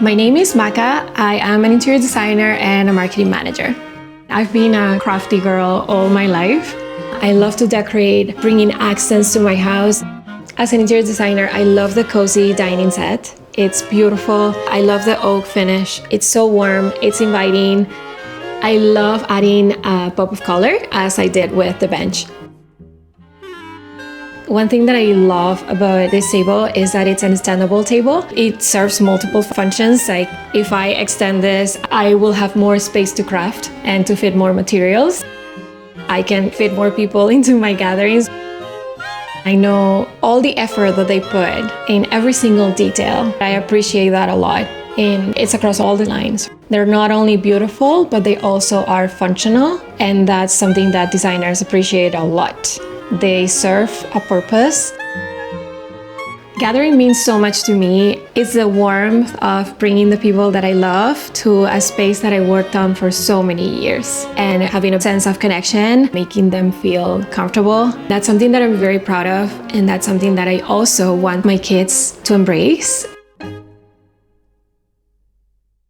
My name is Maca. I am an interior designer and a marketing manager. I've been a crafty girl all my life. I love to decorate, bringing accents to my house. As an interior designer, I love the Cozey dining set. It's beautiful. I love the oak finish. It's so warm, it's inviting. I love adding a pop of color, as I did with the bench. One thing that I love about this table is that it's an extendable table. It serves multiple functions. Like if I extend this, I will have more space to craft and to fit more materials. I can fit more people into my gatherings. I know all the effort that they put in every single detail. I appreciate that a lot. And it's across all the lines. They're not only beautiful, but they also are functional. And that's something that designers appreciate a lot. They serve a purpose. Gathering means so much to me. It's the warmth of bringing the people that I love to a space that I worked on for so many years and having a sense of connection, making them feel comfortable. That's something that I'm very proud of, and that's something that I also want my kids to embrace.